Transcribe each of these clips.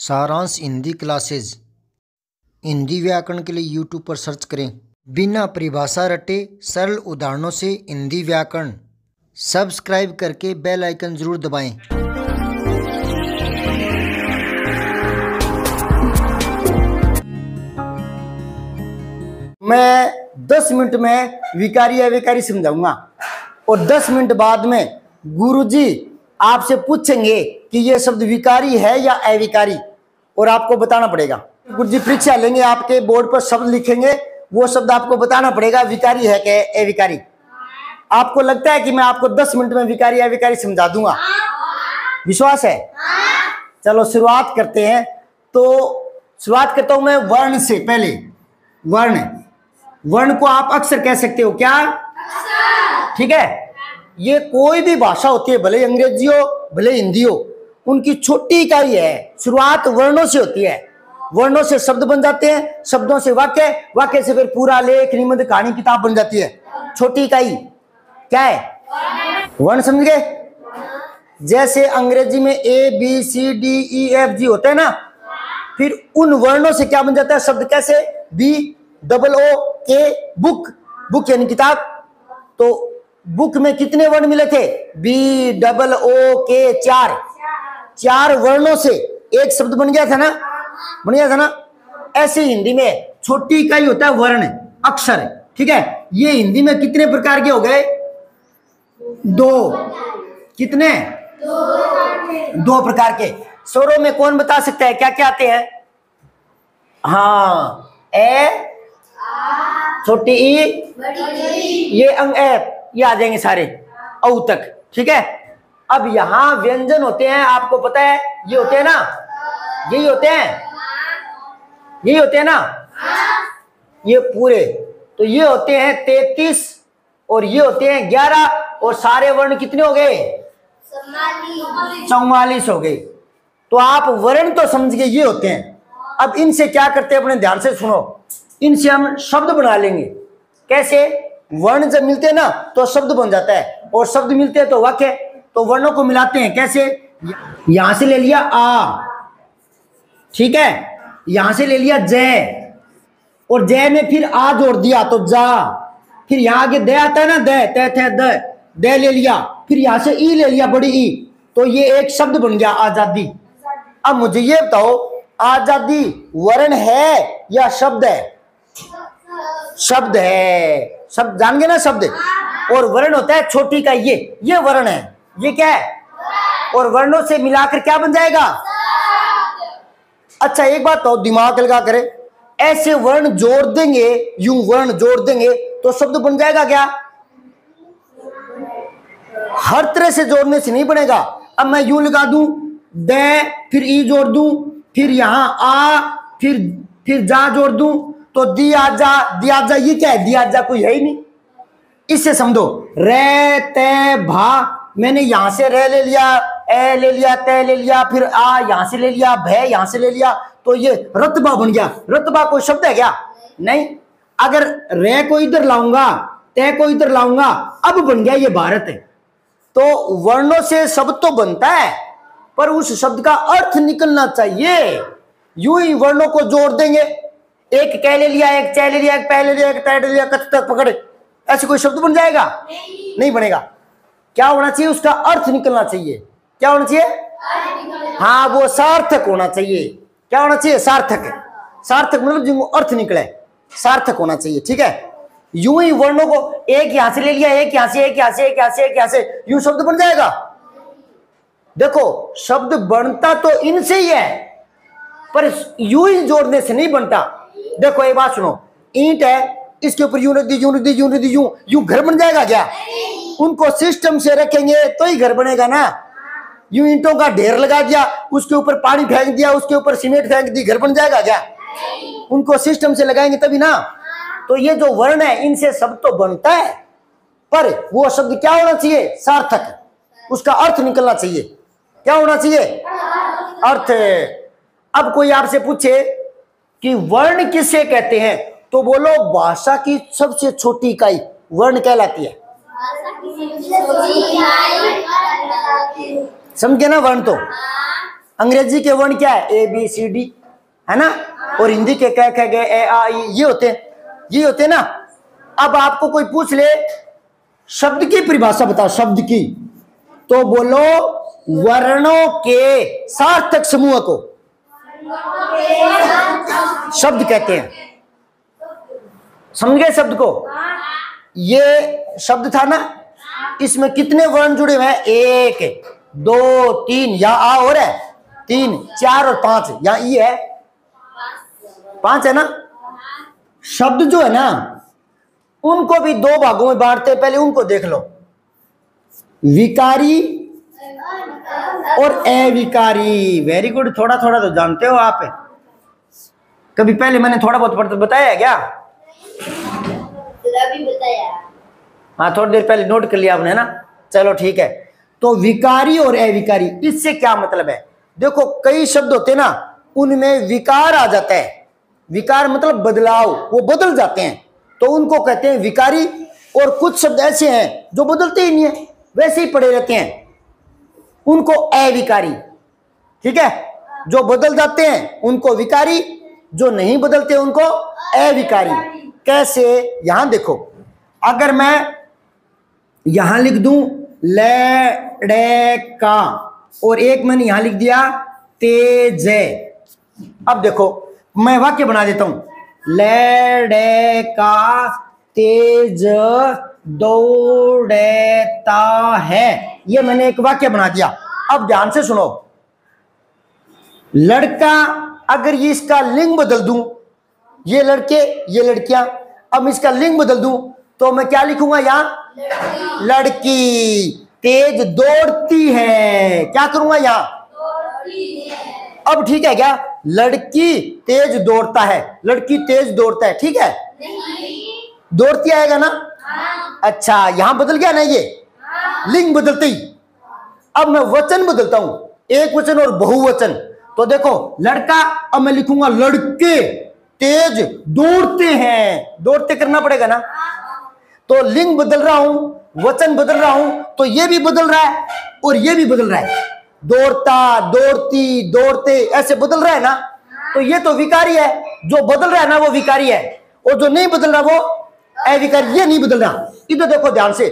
सारांश हिंदी क्लासेज हिंदी व्याकरण के लिए यूट्यूब पर सर्च करें। बिना परिभाषा रटे सरल उदाहरणों से हिंदी व्याकरण। सब्सक्राइब करके बेल आइकन जरूर दबाएं। मैं 10 मिनट में विकारी अविकारी समझाऊंगा और 10 मिनट बाद में गुरुजी आपसे पूछेंगे कि यह शब्द विकारी है या अविकारी, और आपको बताना पड़ेगा। गुरुजी परीक्षा लेंगे, आपके बोर्ड पर शब्द लिखेंगे, वो शब्द आपको बताना पड़ेगा विकारी है कि अविकारी। आपको लगता है कि मैं आपको 10 मिनट में विकारी अविकारी समझा दूंगा? विश्वास है? चलो शुरुआत करते हैं। तो शुरुआत करता हूं मैं वर्ण से। पहले वर्ण को आप अक्षर कह सकते हो क्या? ठीक है। ये कोई भी भाषा होती है, भले अंग्रेजी हो भले हिंदी हो, उनकी छोटी इकाई है। शुरुआत वर्णों से होती है, वर्णों से शब्द बन जाते हैं, शब्दों से वाक्य, वाक्य से फिर पूरा लेख, निबंध, कहानी, किताब बन जाती है। छोटी इकाई क्या है? वर्ण। समझ गए? जैसे अंग्रेजी में ABCDEFG होते हैं ना, फिर उन वर्णों से क्या बन जाता है शब्द? कैसे? BOOK, बुक यानी किताब। तो बुक में कितने वर्ण मिले थे? BOOK, चार वर्णों से एक शब्द बन गया था ना। ऐसे हिंदी में छोटी इकाई होता है वर्ण, अक्षर। ठीक है। ये हिंदी में कितने प्रकार के हो गए? 2। कितने? 2 प्रकार के। स्वरों में कौन बता सकता है क्या क्या आते हैं? हाँ, ए, छोटी ई, ये अंग ए, ये आ जाएंगे सारे औ तक। ठीक है। अब यहां व्यंजन होते हैं, आपको पता है ये होते हैं ना, यही होते हैं ना, ये पूरे। तो ये होते हैं 33 और ये होते हैं 11, और सारे वर्ण कितने हो गए? 44 हो गए। तो आप वर्ण तो समझ गए, ये होते हैं। अब इनसे क्या करते हैं, अपने ध्यान से सुनो। इनसे हम शब्द बना लेंगे। कैसे? वर्ण जब मिलते हैं ना तो शब्द बन जाता है, और शब्द मिलते हैं तो वाक्य। तो वर्णों को मिलाते हैं। कैसे? यहां से ले लिया आ, ठीक है, यहां से ले लिया जय, और जय में फिर आ जोड़ दिया तो जा। फिर यहां आगे दे आता है ना, दे ले लिया, फिर यहां से ई ले लिया, बड़ी ई, तो ये एक शब्द बन गया आजादी। अब मुझे ये बताओ, आजादी वर्ण है या शब्द है? शब्द है। शब्द जान गए ना, शब्द। और वर्ण होता है छोटी का, ये वर्ण है। ये क्या है? और वर्णों से मिलाकर क्या बन जाएगा? अच्छा एक बात तो दिमाग लगा करे, ऐसे वर्ण जोड़ देंगे, यूं वर्ण जोड़ देंगे तो शब्द बन जाएगा क्या? हर तरह से जोड़ने से नहीं बनेगा। अब मैं यूं लगा दूं दे, फिर ई जोड़ दूं, फिर यहां आ, फिर जा जोड़ दूं, तो दिया जा, ये क्या है? दिया जा कोई है ही नहीं। इससे समझो, रे ते भा, मैंने यहां से रे ले लिया, ए ले लिया, ते ले लिया, फिर आ यहां से ले लिया, भे यहां से ले लिया, तो ये रतबा बन गया। रतबा कोई शब्द है क्या? नहीं। अगर रे को इधर लाऊंगा, ते को इधर लाऊंगा, अब बन गया ये भारत है। तो वर्णों से शब्द तो बनता है, पर उस शब्द का अर्थ निकलना चाहिए। यूं ही वर्णों को जोड़ देंगे, एक कै ले लिया, एक चे ले लिया, एक पै ले लिया, एक तै ले लिया, कच तक पकड़े, ऐसे कोई शब्द बन जाएगा? नहीं बनेगा। क्या होना चाहिए? उसका अर्थ निकलना चाहिए। क्या होना चाहिए? हाँ, वो सार्थक होना चाहिए। क्या होना चाहिए? सार्थक। सार्थक मतलब जो अर्थ निकले, सार्थक होना चाहिए। ठीक है। यूं ही वर्णों को एक यहां से ले लिया, एक यहां से, एक यहां से, एक यहां से, एक यहां से, यूं शब्द बन जाएगा? देखो, शब्द बनता तो इनसे ही है, पर यूं ही जोड़ने से नहीं बनता। देखो एक बात सुनो, ईंट है, इसके ऊपर यूं रख दी, यूं घर बन जाएगा क्या? उनको सिस्टम से रखेंगे तो ही घर बनेगा ना। यूं ईंटों का ढेर लगा दिया, उसके ऊपर पानी फेंक दिया, उसके ऊपर सीमेंट फेंक दी, घर बन जाएगा क्या? उनको सिस्टम से लगाएंगे तभी ना। तो ये जो वर्ण है, इनसे शब्द तो बनता है, पर वो शब्द क्या होना चाहिए? सार्थक। उसका अर्थ निकलना चाहिए। क्या होना चाहिए? अर्थ। अब कोई आपसे पूछे कि वर्ण किसे कहते हैं, तो बोलो भाषा की सबसे छोटी इकाई वर्ण कहलाती है। समझे ना? वर्ण तो अंग्रेजी के वर्ण क्या है? ए बी सी डी, है ना। और हिंदी के क ख ग ए आ ई ये होते हैं, ये होते हैं ना। अब आपको कोई पूछ ले शब्द की परिभाषा बताओ, शब्द की, तो बोलो वर्णों के सार्थक समूह को शब्द कहते हैं। समझ गए शब्द को? ये शब्द था ना, इसमें कितने वर्ण जुड़े हुए हैं? 1 2 3, यहाँ आ और है 3 4 और 5, यहाँ ई है 5 है ना। शब्द जो है ना उनको भी 2 भागों में बांटते हैं, पहले उनको देख लो, विकारी और अविकारी। वेरी गुड, थोड़ा थोड़ा तो जानते हो आप। कभी पहले मैंने थोड़ा बहुत बताया है क्या? अभी बताया। हाँ, थोड़ी देर पहले नोट कर लिया आपने, है ना। चलो ठीक है। तो विकारी और अविकारी, इससे क्या मतलब है? देखो कई शब्द होते हैं ना, उनमें विकार आ जाता है। विकार मतलब बदलाव, वो बदल जाते हैं, तो उनको कहते हैं विकारी। और कुछ शब्द ऐसे हैं जो बदलते ही नहीं है, वैसे ही पड़े रहते हैं, उनको अविकारी। ठीक है, जो बदल जाते हैं उनको विकारी, जो नहीं बदलते उनको अविकारी। कैसे? यहां देखो, अगर मैं यहां लिख दूं लड़का और एक मैंने यहां लिख दिया तेज। अब देखो मैं वाक्य बना देता हूं, लड़का तेज दौड़ता है। ये मैंने एक वाक्य बना दिया। अब ध्यान से सुनो, लड़का, अगर ये इसका लिंग बदल दूं, ये लड़के ये लड़कियां, अब इसका लिंग बदल दूं तो मैं क्या लिखूंगा? यहां लड़की तेज दौड़ती है। क्या करूंगा यहां? अब ठीक है क्या? लड़की तेज दौड़ता है, लड़की तेज दौड़ता है, ठीक है। दौड़ती आएगा ना? अच्छा, यहां बदल गया ना ये लिंग बदलते ही। अब मैं वचन बदलता हूं, एक वचन और बहुवचन। तो देखो लड़का, अब मैं लिखूंगा लड़के तेज दौड़ते हैं। दौड़ते करना पड़ेगा ना, तो लिंग बदल रहा हूं, वचन बदल रहा हूं, तो ये भी बदल रहा है और ये भी बदल रहा है। दौड़ता, दौड़ती, दौड़ते, ऐसे बदल रहा है ना, तो ये तो विकारी है। जो बदल रहा है ना वो विकारी है, और जो नहीं बदल रहा वो अविकारी। ये नहीं बदल रहा, इधर देखो ध्यान से।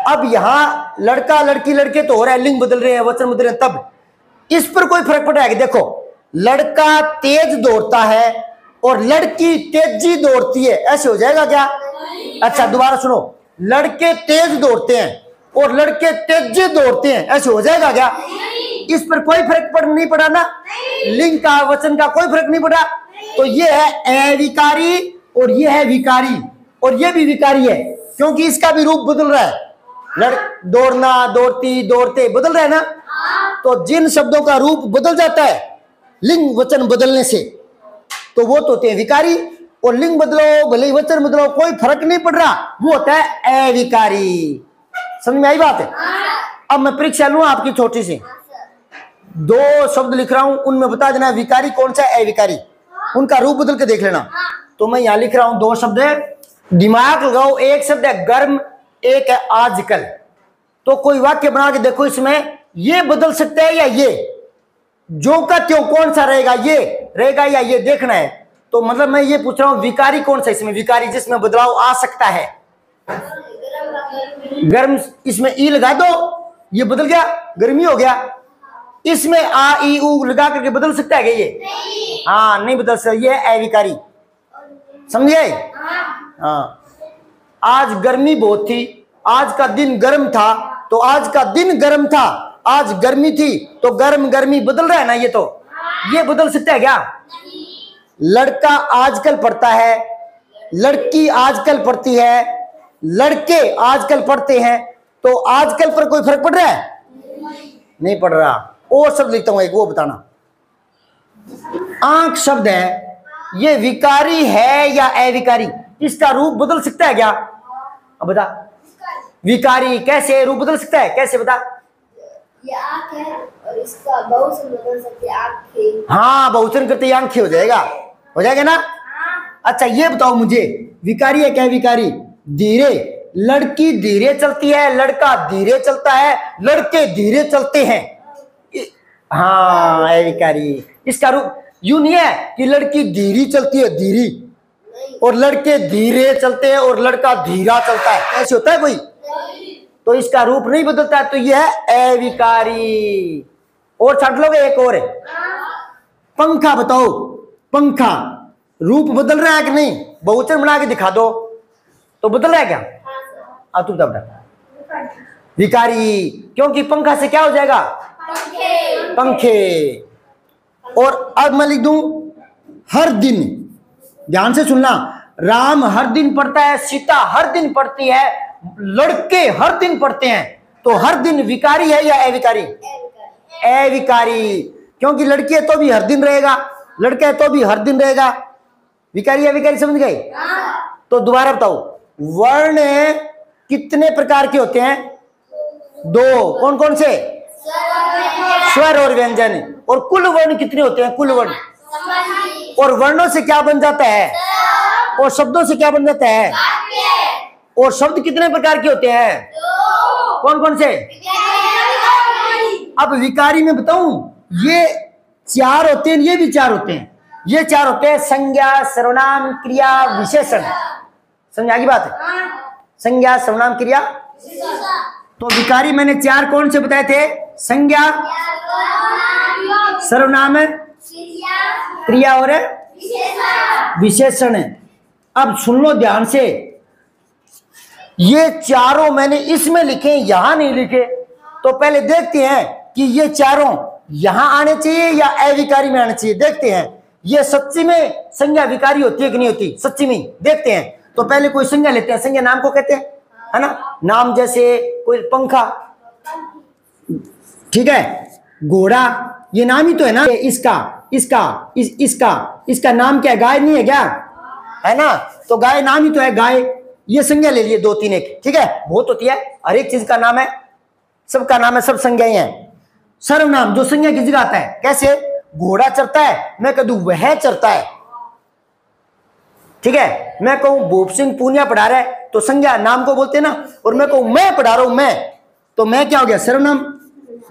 अब यहां लड़का लड़की लड़के तो हो रहा है, लिंग बदल रहे हैं, वचन बदल रहे हैं, तब इस पर कोई फर्क पड़ रहा है? देखो, लड़का तेज दौड़ता है और लड़की तेजी दौड़ती है, ऐसे हो जाएगा क्या? अच्छा दोबारा सुनो, लड़के तेज दौड़ते हैं और लड़के तेजी दौड़ते हैं, ऐसे हो जाएगा क्या? इस पर कोई फर्क नहीं पड़ा ना, लिंग का वचन का कोई फर्क नहीं पड़ा। तो ये है अविकारी और ये है विकारी, और ये भी विकारी है क्योंकि इसका भी रूप बदल रहा है। दौड़ना, दौड़ती, दौड़ते बदल रहा है ना। तो जिन शब्दों का रूप बदल जाता है लिंग वचन बदलने से, तो वो तो होते हैं विकारी। और लिंग बदलो भले ही वचन बदलो, कोई फर्क नहीं पड़ रहा, वो होता है अविकारी। समझ में आई बात है? अब मैं परीक्षा लूं आपकी छोटी सी, 2 शब्द लिख रहा हूं, उनमें बता देना विकारी कौन सा है, अविकारी, उनका रूप बदल के देख लेना। तो मैं यहां लिख रहा हूं 2 शब्द है, दिमाग लगाओ। एक शब्द है गर्म, एक है आजकल। तो कोई वाक्य बना के देखो, इसमें ये बदल सकता है या ये, जो का त्यों कौन सा रहेगा, ये रहेगा या ये, देखना है। तो मतलब मैं ये पूछ रहा हूं विकारी कौन सा इसमें, विकारी जिसमें बदलाव आ सकता है। गर्म, इसमें ई लगा दो, ये बदल गया, गर्मी हो गया। इसमें आ ई उ लगा करके बदल सकता है क्या ये? हाँ, नहीं बदल सकता, ये है अविकारी। समझे? हाँ, आज गर्मी बहुत थी, आज का दिन गर्म था, तो आज का दिन गर्म था, आज गर्मी थी, तो गर्म गर्मी बदल रहा है ना, ये तो ये बदल सकता है क्या? लड़का आजकल पढ़ता है, लड़की आजकल पढ़ती है, लड़के आजकल पढ़ते हैं, तो आजकल पर कोई फर्क पड़ रहा है? नहीं पड़ रहा। और शब्द लिखता हूं एक, वो बताना। आंख शब्द है, ये विकारी है या अविकारी? इसका रूप बदल सकता है क्या? अब बता, विकारी कैसे रूप बदल सकता है, कैसे बता? ये आंख है और इसका बहुवचन बदल सकते हैं, आंखें। हाँ, बहुवचन करते ही आंखें हो जाएगा, हो जाएगा ना। अच्छा ये बताओ मुझे, विकारी है क्या विकारी? धीरे, लड़की धीरे चलती है, लड़का धीरे चलता है, लड़के धीरे चलते हैं। हाँ अविकारी। इसका रूप यूं नहीं है कि लड़की धीरे चलती है, धीरे, और लड़के धीरे चलते हैं और लड़का धीरा चलता है, ऐसे होता है कोई? तो इसका रूप नहीं बदलता है, तो यह है अविकारी। और छाट लोगे एक और है पंखा। बताओ पंखा रूप बदल रहा है कि नहीं? बहुवचन बना के दिखा दो तो बदल रहा है क्या? हाँ तू बता। विकारी, क्योंकि पंखा से क्या हो जाएगा? पंखे। और अब मैं लिख दूं हर दिन। ध्यान से सुनना, राम हर दिन पढ़ता है, सीता हर दिन पढ़ती है, लड़के हर दिन पढ़ते हैं, तो हर दिन विकारी है या अविकारी? अविकारी, क्योंकि लड़की है तो भी हर दिन रहेगा, लड़का है तो भी हर दिन रहेगा। विकारी अविकारी समझ गए? तो दोबारा बताओ, वर्ण कितने प्रकार के होते हैं? दो। कौन कौन से? स्वर और व्यंजन। और कुल वर्ण कितने होते हैं? कुल वर्ण। और वर्णों से क्या बन जाता है? और शब्दों से क्या बन जाता है? और शब्द कितने प्रकार के होते हैं? कौन कौन से? अब विकारी में बताऊं, ये चार होते हैं, ये भी चार होते हैं। ये चार होते हैं संज्ञा, सर्वनाम, क्रिया, विशेषण। समझ की बात है? संज्ञा, सर्वनाम, क्रिया। तो विकारी मैंने चार कौन से बताए थे? संज्ञा, सर्वनाम, क्रिया और विशेषण। अब सुन लो ध्यान से, ये चारों मैंने इसमें लिखे, यहां नहीं लिखे। तो पहले देखते हैं कि ये चारों यहां आने चाहिए या अविकारी में आने चाहिए। देखते हैं ये सच्ची में संज्ञा विकारी होती है कि नहीं होती, सच्ची में देखते हैं। तो पहले कोई संज्ञा लेते हैं, संज्ञा नाम को कहते हैं, है ना? नाम जैसे कोई पंखा, ठीक है, घोड़ा, ये नाम ही तो है ना। इसका इसका नाम क्या है? गाय नहीं है क्या? है ना? तो गाय नाम ही तो है, गाय। ये संज्ञा ले लिए दो तीन एक, ठीक है, बहुत होती है, हर एक चीज का नाम है, सबका नाम है, सब संज्ञाएं हैं। सर्वनाम जो संज्ञा की जगह आता है, कैसे? घोड़ा चरता है, मैं कह दूं वह चरता है, ठीक है। मैं कहूं भूप सिंह पूनिया पढ़ा रहा है तो संज्ञा नाम को बोलते हैं ना। और मैं कहूं मैं पढ़ा रहा हूं, मैं, तो मैं क्या हो गया? सर्वनाम।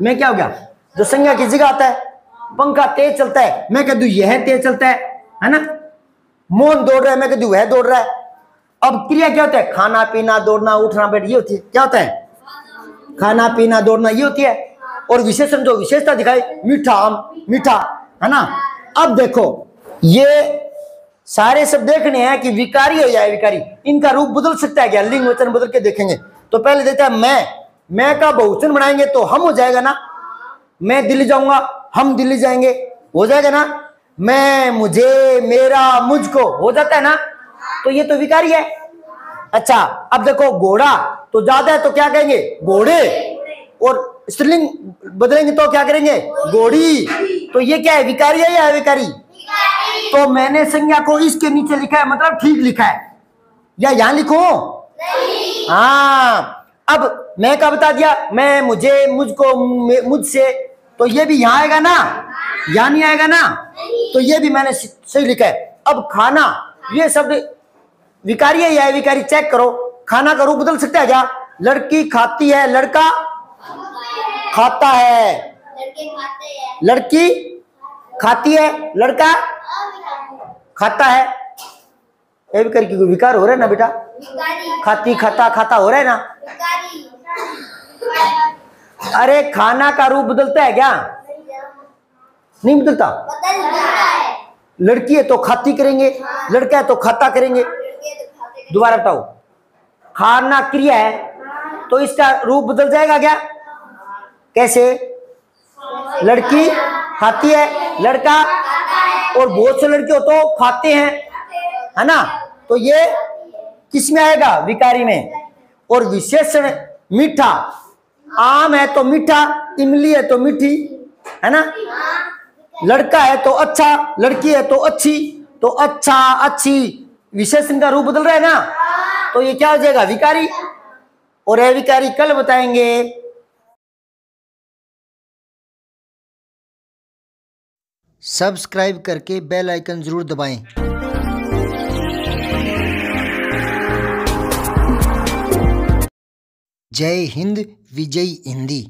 मैं क्या हो गया? जो संज्ञा की जगह आता है। पंखा तेज चलता है, मैं कह दूं यह तेज चलता है ना। मोहन दौड़ रहा है, मैं कह दूं वह दौड़ रहा है। अब क्रिया क्या होता है? खाना पीना, दौड़ना, उठना, बैठ, ये होती है। क्या होता है? खाना पीना, दौड़ना, ये होती है। और विशेषण जो विशेषता दिखाई, मीठा आम, मीठा, है ना। अब देखो ये सारे सब देखने हैं कि विकारी हो या अविकारी। इनका रूप बदल सकता है क्या? लिंग वचन बदल के देखेंगे। तो पहले देता है मैं का बहुवचन बनाएंगे तो हम हो जाएगा ना। मैं दिल्ली जाऊंगा, हम दिल्ली जाएंगे, हो जाएगा ना। मैं, मुझे, मेरा, मुझको, हो जाता है ना। तो ये तो विकारी है। अच्छा अब देखो घोड़ा तो ज्यादा है तो क्या कहेंगे? घोड़े। और स्त्रीलिंग बदलेंगे तो क्या करेंगे? घोड़ी। तो ये क्या है? विकारी है या अविकारी? तो मैंने संज्ञा को इसके नीचे लिखा है, मतलब ठीक लिखा है, या यहां लिखो? हाँ। अब मैं क्या बता दिया? मैं, मुझे, मुझको, मुझसे, तो ये भी यहां आएगा ना, यहां नहीं आएगा ना। तो ये भी मैंने सही लिखा है। अब खाना, ये शब्द विकारी है या अविकारी? चेक करो। खाना का रूप बदल सकता है क्या? लड़की खाती है, लड़का खाता है। लड़की खाती है, लड़का खाता है। अविकारी की विकार हो रहा है ना बेटा? खाती, खाता, खाता हो रहा है ना। अरे खाना का रूप बदलता है क्या? नहीं बदलता। लड़की है तो खाती करेंगे, लड़का है तो खाता करेंगे। दोबारा बताओ, खाना क्रिया है तो इसका रूप बदल जाएगा क्या? कैसे? लड़की खाती है, लड़का, और बहुत से लड़के हो तो खाते हैं, है ना। तो ये किस में आएगा? विकारी में। और विशेषण मीठा, आम है तो मीठा, इमली है तो मीठी, है ना। लड़का है तो अच्छा, लड़की है तो अच्छी, तो अच्छा, अच्छी, विशेषण का रूप बदल रहा है ना। तो ये क्या हो जाएगा? विकारी। और अविकारी कल बताएंगे। सब्सक्राइब करके बेल आइकन जरूर दबाएं। जय हिंद, विजय हिंदी।